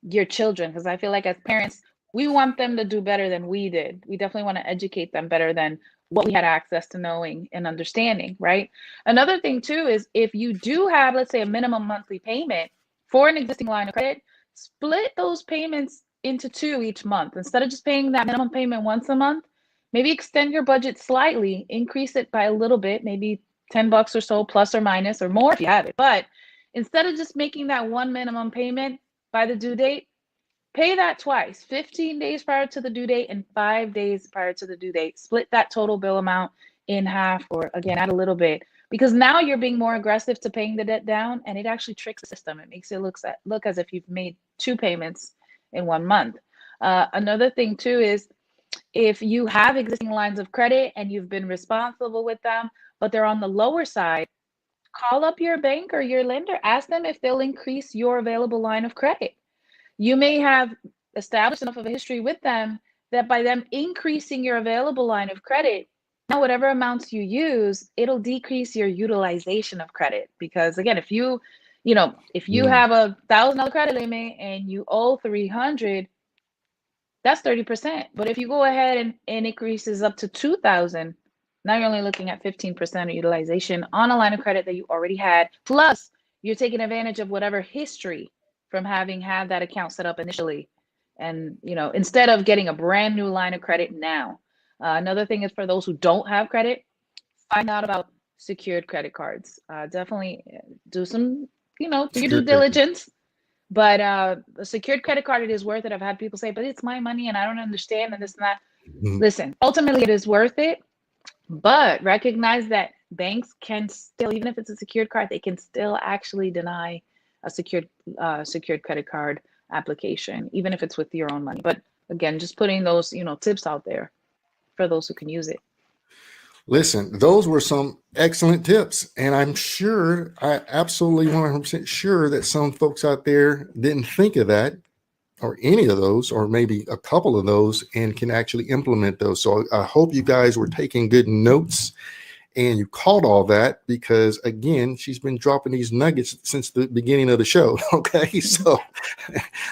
your children, because I feel like as parents, we want them to do better than we did. We definitely want to educate them better than what we had access to knowing and understanding, right? Another thing too is if you do have, let's say, a minimum monthly payment for an existing line of credit, split those payments into 2 each month. Instead of just paying that minimum payment once a month, maybe extend your budget slightly, increase it by a little bit, maybe $10 or so, plus or minus, or more if you have it. But instead of just making that one minimum payment by the due date, pay that twice, 15 days prior to the due date and 5 days prior to the due date. Split that total bill amount in half, or again, add a little bit, because now you're being more aggressive to paying the debt down, and it actually tricks the system. It makes it look as if you've made 2 payments in 1 month. Another thing too is if you have existing lines of credit and you've been responsible with them, but they're on the lower side, call up your bank or your lender, ask them if they'll increase your available line of credit. You may have established enough of a history with them that by them increasing your available line of credit, now whatever amounts you use, it'll decrease your utilization of credit. Because again, if you have $1,000 credit limit and you owe 300, that's 30%. But if you go ahead and increases up to 2,000, now you're only looking at 15% of utilization on a line of credit that you already had. Plus, you're taking advantage of whatever history from having had that account set up initially. And, instead of getting a brand new line of credit now. Another thing is for those who don't have credit, find out about secured credit cards. Definitely do some, do your due diligence. But a secured credit card, it is worth it. I've had people say, but it's my money and I don't understand and this and that. Mm-hmm. Listen, ultimately it is worth it. But recognize that banks can still, even if it's a secured card, they can still actually deny a secured credit card application, even if it's with your own money. But again, just putting those, tips out there for those who can use it. Listen, those were some excellent tips. And I'm sure, I absolutely 100% sure that some folks out there didn't think of that or any of those, or maybe a couple of those, and can actually implement those. So I hope you guys were taking good notes and you caught all that, because again, she's been dropping these nuggets since the beginning of the show. Okay. So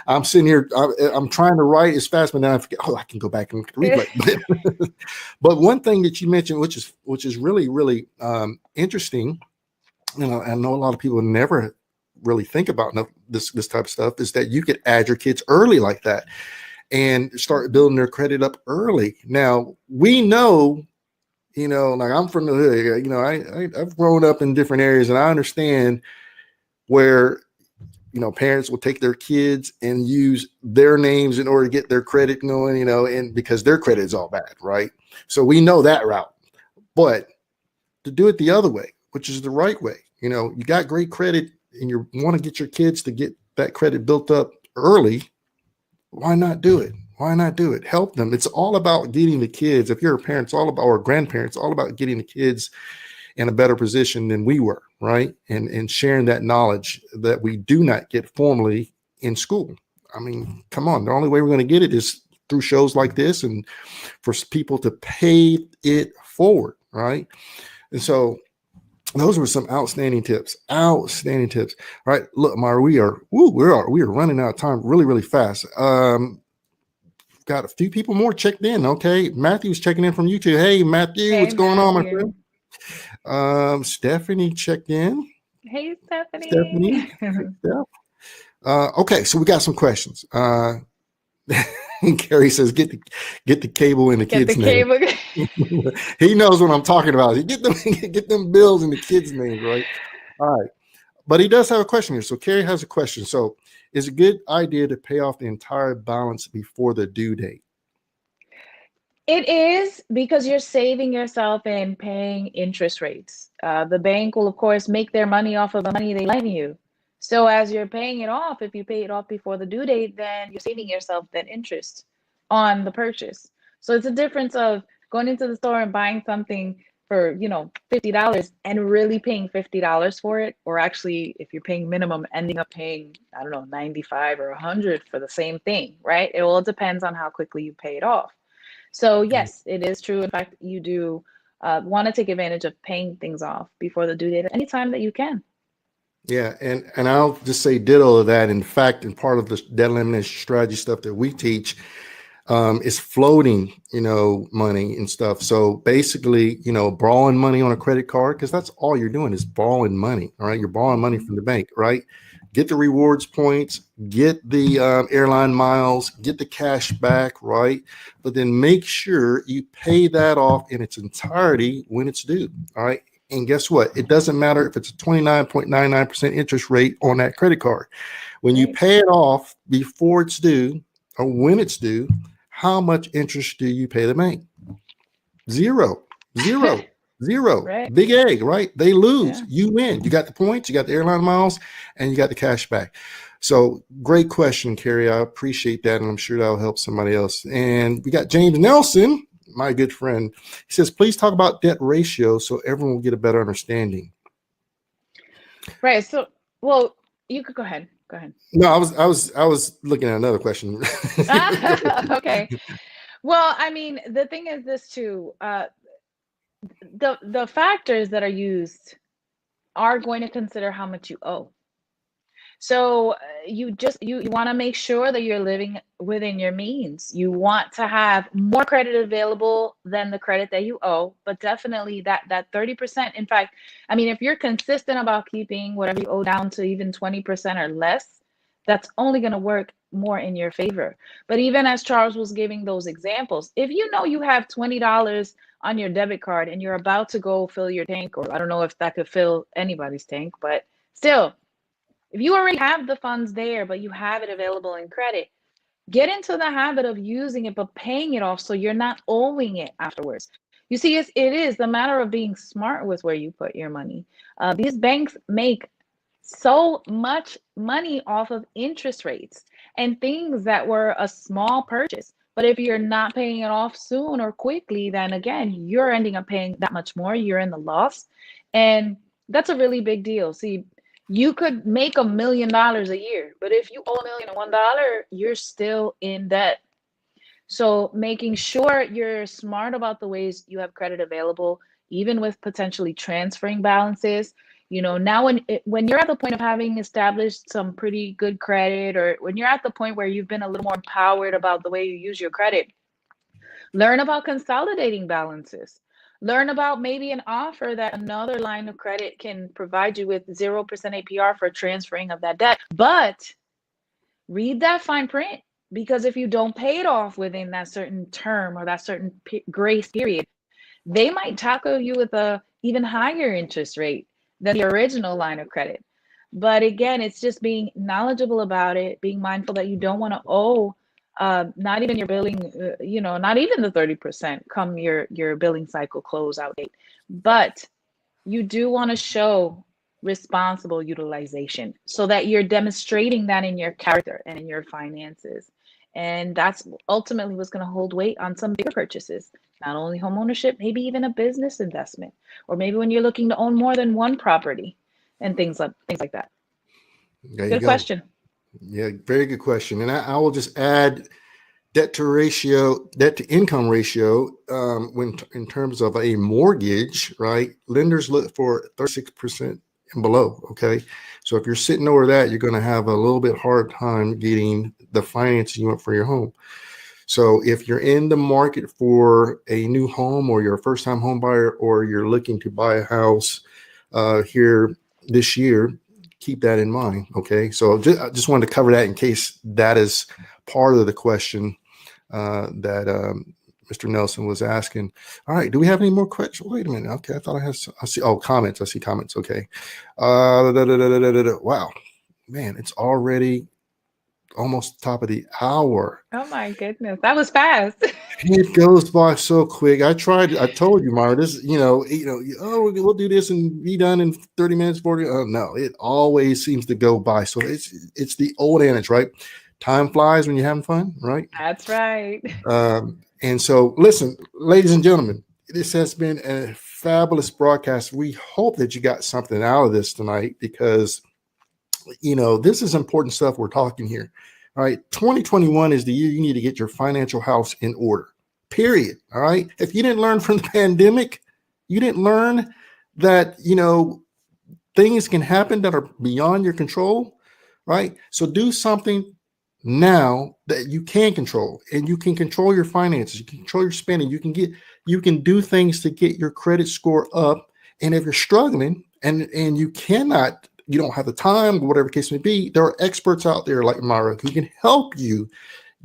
I'm sitting here, I'm trying to write as fast, but then I forget, oh, I can go back and replay. But one thing that you mentioned, which is really, really interesting, I know a lot of people never really think about this type of stuff, is that you could add your kids early like that and start building their credit up early. Now we know, like I'm from the hood, I've grown up in different areas, and I understand where, parents will take their kids and use their names in order to get their credit going, and because their credit is all bad, right? So we know that route. But to do it the other way, which is the right way, you got great credit and you want to get your kids to get that credit built up early, why not do it? Why not do it? Help them. It's all about getting the kids. If you're a parent, it's all about, or grandparents, all about getting the kids in a better position than we were, right? And sharing that knowledge that we do not get formally in school. I mean, come on. The only way we're going to get it is through shows like this, and for people to pay it forward, right? And so those were some outstanding tips. Outstanding tips. All right, look, Mayra, we are running out of time really, really fast. Got a few people more checked in. Okay, Matthew's checking in from YouTube. Hey, Matthew, Hey, what's going on, my Matthew. friend? Stephanie checked in. Hey, Stephanie. Stephanie. Okay, so we got some questions. Carrie says, get the cable in the Get the kid's name. cable. He knows what I'm talking about. Get them bills in the kids' names, right? All right. But he does have a question here. So Carrie has a question. So is it a good idea to pay off the entire balance before the due date? It is, because you're saving yourself and paying interest rates. The bank will, of course, make their money off of the money they lend you. So as you're paying it off, if you pay it off before the due date, then you're saving yourself that interest on the purchase. So it's a difference of going into the store and buying something for, $50 and really paying $50 for it, or actually, if you're paying minimum, ending up paying, I don't know, 95 or 100 for the same thing, right? It all depends on how quickly you pay it off. So yes, it is true. In fact, you do want to take advantage of paying things off before the due date at any time that you can. Yeah, and I'll just say ditto to that. In fact, and part of the debt elimination strategy stuff that we teach is floating, money and stuff. So basically, borrowing money on a credit card, because that's all you're doing is borrowing money. All right, you're borrowing money from the bank, right? Get the rewards points, get the airline miles, get the cash back, right? But then make sure you pay that off in its entirety when it's due. All right. And guess what? It doesn't matter if it's a 29.99% interest rate on that credit card. When you pay it off before it's due or when it's due, how much interest do you pay the bank? Zero. Right. Big egg, right? They lose. Yeah. You win. You got the points, you got the airline miles, and you got the cash back. So great question, Carrie. I appreciate that, and I'm sure that'll help somebody else. And we got James Nelson, my good friend. He says, please talk about debt ratio so everyone will get a better understanding. Right. So, well, you could go ahead. Go ahead. No, I was looking at another question. Okay. Well, I mean, the thing is this too. The factors that are used are going to consider how much you owe. So you want to make sure that you're living within your means. You want to have more credit available than the credit that you owe, but definitely that 30%. In fact, I mean, if you're consistent about keeping whatever you owe down to even 20% or less, that's only going to work more in your favor. But even as Charles was giving those examples, if you know you have $20 on your debit card and you're about to go fill your tank, or I don't know if that could fill anybody's tank, but still, if you already have the funds there, but you have it available in credit, get into the habit of using it, but paying it off so you're not owing it afterwards. You see, it is the matter of being smart with where you put your money. These banks make so much money off of interest rates, and things that were a small purchase But if you're not paying it off soon or quickly, then again, you're ending up paying that much more. You're in the loss. And that's a really big deal. See, you could make $1 million a year, but if you owe $1,001, you're still in debt. So making sure you're smart about the ways you have credit available, even with potentially transferring balances. Now when you're at the point of having established some pretty good credit, or when you're at the point where you've been a little more empowered about the way you use your credit, learn about consolidating balances. Learn about maybe an offer that another line of credit can provide you with 0% APR for transferring of that debt. But read that fine print, because if you don't pay it off within that certain term or that certain grace period, they might tackle you with a even higher interest rate than the original line of credit. But again, it's just being knowledgeable about it, being mindful that you don't want to owe not even your billing, not even the 30% come your billing cycle closeout date. But you do want to show responsible utilization so that you're demonstrating that in your character and in your finances. And that's ultimately what's going to hold weight on some bigger purchases, not only home ownership, maybe even a business investment, or maybe when you're looking to own more than one property and things like that. There you Good go. question. Yeah, very good question. And I will just add debt to income ratio, when in terms of a mortgage, right? Lenders look for 36% and below. Okay. So if you're sitting over that, you're going to have a little bit hard time getting the financing you want for your home. So if you're in the market for a new home, or you're a first time home buyer, or you're looking to buy a house here this year, keep that in mind. Okay. So I just wanted to cover that in case that is part of the question that Mr. Nelson was asking. All right. Do we have any more questions? Wait a minute. Okay. I thought I see. Oh, comments. I see comments. Okay. Wow, man, it's already almost top of the hour. Oh my goodness, that was fast. It goes by so quick. I told you, Mayra, this, oh, we'll do this and be done in 30 minutes, 40. Oh, no, it always seems to go by. So it's the old adage, right? Time flies when you're having fun, right? That's right. And so, listen, ladies and gentlemen, this has been a fabulous broadcast. We hope that you got something out of this tonight, because, this is important stuff we're talking here. All right. 2021 is the year you need to get your financial house in order, period. All right. If you didn't learn from the pandemic, you didn't learn that, things can happen that are beyond your control. Right. So do something now that you can control, and you can control your finances. You can control your spending. You can do things to get your credit score up. And if you're struggling and you don't have the time, or whatever case may be, there are experts out there like Mayra who can help you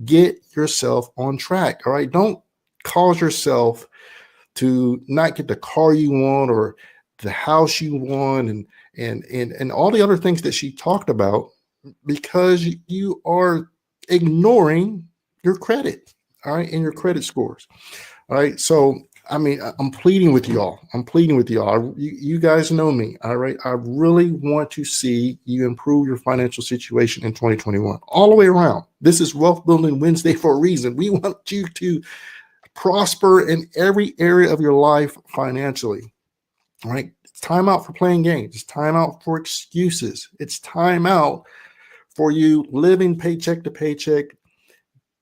get yourself on track. All right. Don't cause yourself to not get the car you want, or the house you want, and all the other things that she talked about, because you are ignoring your credit. All right. And your credit scores. All right. So, I'm pleading with y'all. You guys know me. All right. I really want to see you improve your financial situation in 2021, all the way around. This is Wealth Building Wednesday for a reason. We want you to prosper in every area of your life financially. All right. It's time out for playing games. It's time out for excuses. It's time out for you living paycheck to paycheck,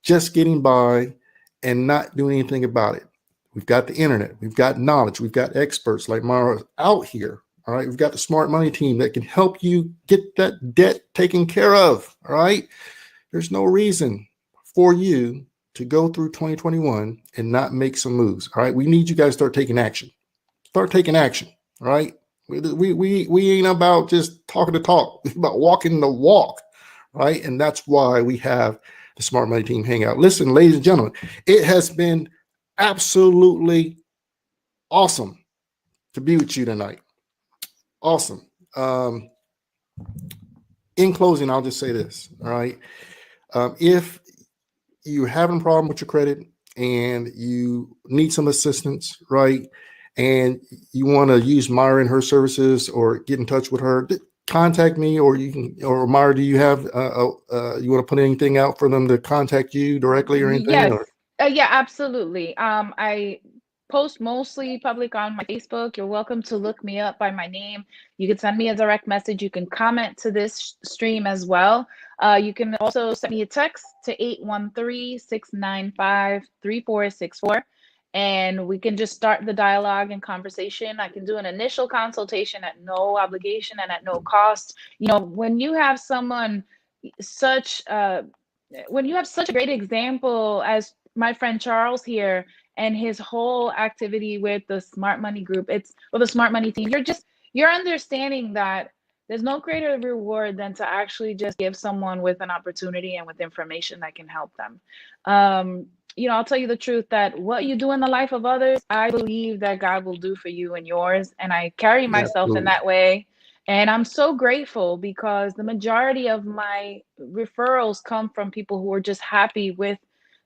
just getting by and not doing anything about it. We've got the internet. We've got knowledge. We've got experts like Mayra out here. All right. We've got the smart money team that can help you get that debt taken care of. All right. There's no reason for you to go through 2021 and not make some moves. All right. We need you guys to start taking action. Start taking action. All right. We ain't about just talking the talk. It's about walking the walk. Right. And that's why we have the Smart Money Team Hangout. Listen, ladies and gentlemen, it has been absolutely awesome to be with you tonight. Awesome. In closing, I'll just say this. All right. If you're having a problem with your credit and you need some assistance, right, and you want to use Mayra and her services, or get in touch with her, contact me, or Mayra, do you have you want to put anything out for them to contact you directly or anything? Yes. Or? Yeah, absolutely. I post mostly public on my Facebook. You're welcome to look me up by my name. You can send me a direct message. You can comment to this stream as well. You can also send me a text to 813-695-3464, and we can just start the dialogue and conversation. I can do an initial consultation at no obligation and at no cost. You know, such uh, when you have such a great example as my friend Charles here and his whole activity with the Smart Money group, it's or the Smart Money team, you're understanding that there's no greater reward than to actually just give someone with an opportunity and with information that can help them. You know, I'll tell you the truth that what you do in the life of others, I believe that God will do for you and yours. And I carry myself in Absolutely. that way. And I'm so grateful because the majority of my referrals come from people who are just happy with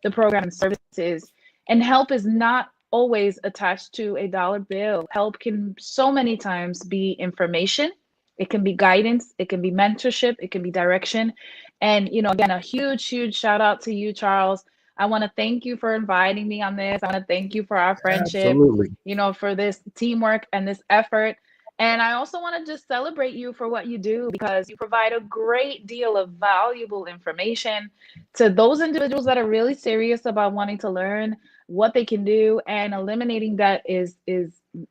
the program and services. And help is not always attached to a dollar bill. Help can so many times be information, it can be guidance, it can be mentorship, it can be direction. And, you know, again, a huge, huge shout out to you, Charles. I want to thank you for inviting me on this. I want to thank you for our friendship, Absolutely. you know, for this teamwork and this effort. And I also want to just celebrate you for what you do because you provide a great deal of valuable information to those individuals that are really serious about wanting to learn what they can do, and eliminating debt is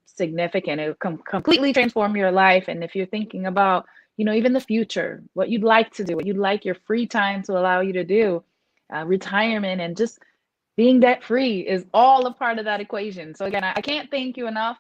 significant. It can completely transform your life. And if you're thinking about, you know, even the future, what you'd like to do, what you'd like your free time to allow you to do, retirement and just being debt free is all a part of that equation. So again, I can't thank you enough.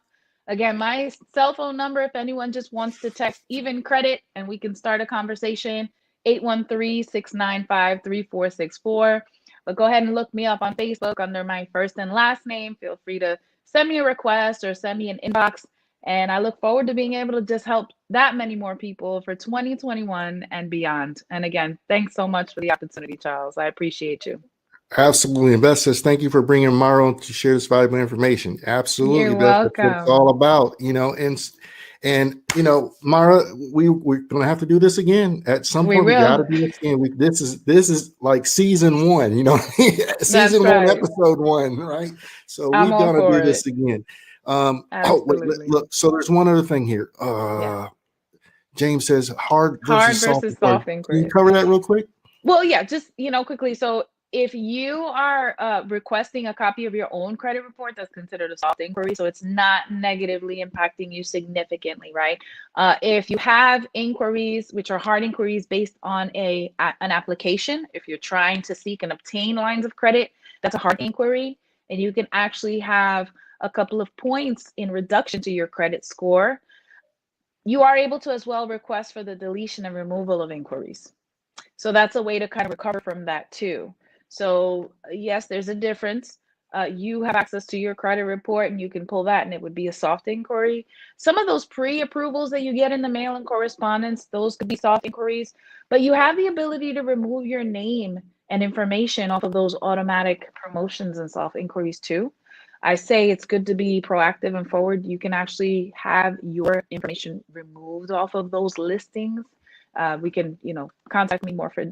Again, my cell phone number, if anyone just wants to text even credit and we can start a conversation, 813-695-3464. But go ahead and look me up on Facebook under my first and last name. Feel free to send me a request or send me an inbox. And I look forward to being able to just help that many more people for 2021 and beyond. And again, thanks so much for the opportunity, Charles. I appreciate you. Absolutely. Investors, thank you for bringing Mara on to share this valuable information. Absolutely. You're That's what it's welcome. all about, you know, and you know, Mara, we're gonna have to do this again at some We point. We got to will. do this again. This is like season one, you know, That's season one, right. episode one, right? So I'm we're all gonna do for this it. again. Oh wait, Absolutely. look. So there's one other thing here. Yeah. James says hard Hard versus soft versus inquiry. soft Can you inquiry. cover that real quick? Well, yeah, just, you know, quickly. So if you are requesting a copy of your own credit report, that's considered a soft inquiry. So it's not negatively impacting you significantly, right? If you have inquiries, which are hard inquiries based on an application, if you're trying to seek and obtain lines of credit, that's a hard inquiry. And you can actually have a couple of points in reduction to your credit score. You are able to as well request for the deletion and removal of inquiries. So that's a way to kind of recover from that too. So yes, there's a difference. You have access to your credit report and you can pull that and it would be a soft inquiry. Some of those pre-approvals that you get in the mail and correspondence, those could be soft inquiries, but you have the ability to remove your name and information off of those automatic promotions and soft inquiries too. I say it's good to be proactive and forward. You can actually have your information removed off of those listings. We can, you know, contact me more for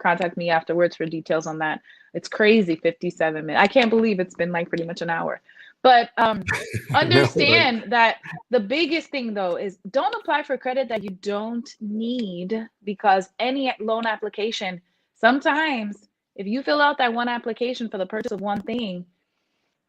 contact me afterwards for details on that. It's crazy, 57 minutes. I can't believe it's been like pretty much an hour. But No, right. understand that the biggest thing though is don't apply for credit that you don't need, because any loan application, sometimes if you fill out that one application for the purchase of one thing,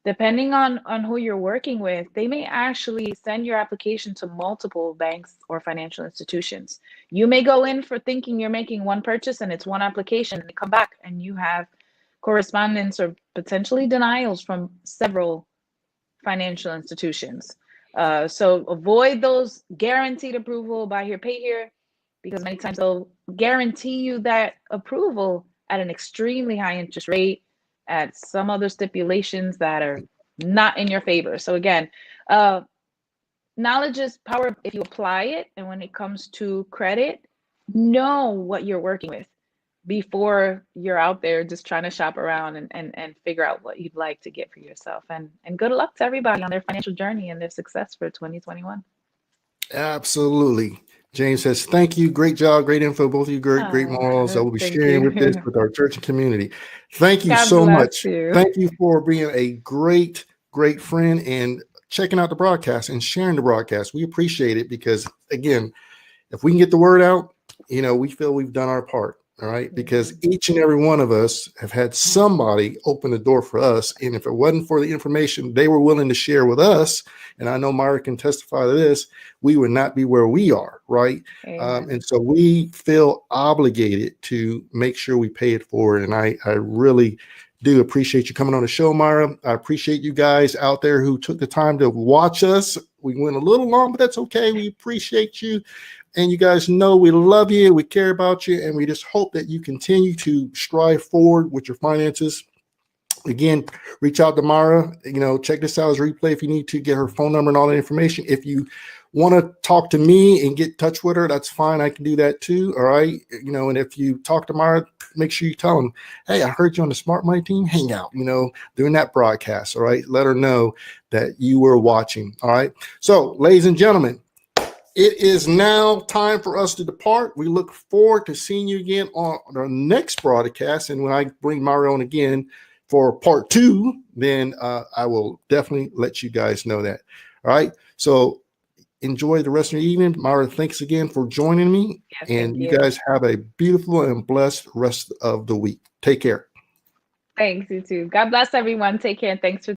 depending on who you're working with, they may actually send your application to multiple banks or financial institutions. You may go in for thinking you're making one purchase and it's one application, and you come back and you have correspondence or potentially denials from several financial institutions. So avoid those guaranteed approval, buy here, pay here, because many times they'll guarantee you that approval at an extremely high interest rate, at some other stipulations that are not in your favor. So again, uh, knowledge is power if you apply it. And when it comes to credit, know what you're working with before you're out there just trying to shop around and figure out what you'd like to get for yourself. And good luck to everybody on their financial journey and their success for 2021. Absolutely. James says, thank you. Great job. Great info. Both of you, great models. I will be Thank sharing with this you. with our church and community. Thank you God so bless much. you. Thank you for being a great friend and checking out the broadcast and sharing the broadcast. We appreciate it because, again, if we can get the word out, we feel we've done our part. All right. Because each and every one of us have had somebody open the door for us. And if it wasn't for the information they were willing to share with us, and I know Mayra can testify to this, we would not be where we are. Right. And so we feel obligated to make sure we pay it forward. And I really do appreciate you coming on the show, Mayra. I appreciate you guys out there who took the time to watch us. We went a little long, but that's okay. We appreciate you. And you guys know we love you, we care about you, and we just hope that you continue to strive forward with your finances. Again, reach out to Mayra. Check this out as a replay if you need to, get her phone number and all that information. If you want to talk to me and get in touch with her, that's fine. I can do that too. All right. And if you talk to Mayra, make sure you tell them, hey, I heard you on the Smart Money team. Hang out, during that broadcast. All right. Let her know that you were watching. All right. So, ladies and gentlemen, it is now time for us to depart. We look forward to seeing you again on our next broadcast. And when I bring Mayra on again for part 2, then I will definitely let you guys know that. All right. So enjoy the rest of your evening. Mayra, thanks again for joining me. Yes, and you guys have a beautiful and blessed rest of the week. Take care. Thanks, you too. God bless everyone. Take care. And thanks for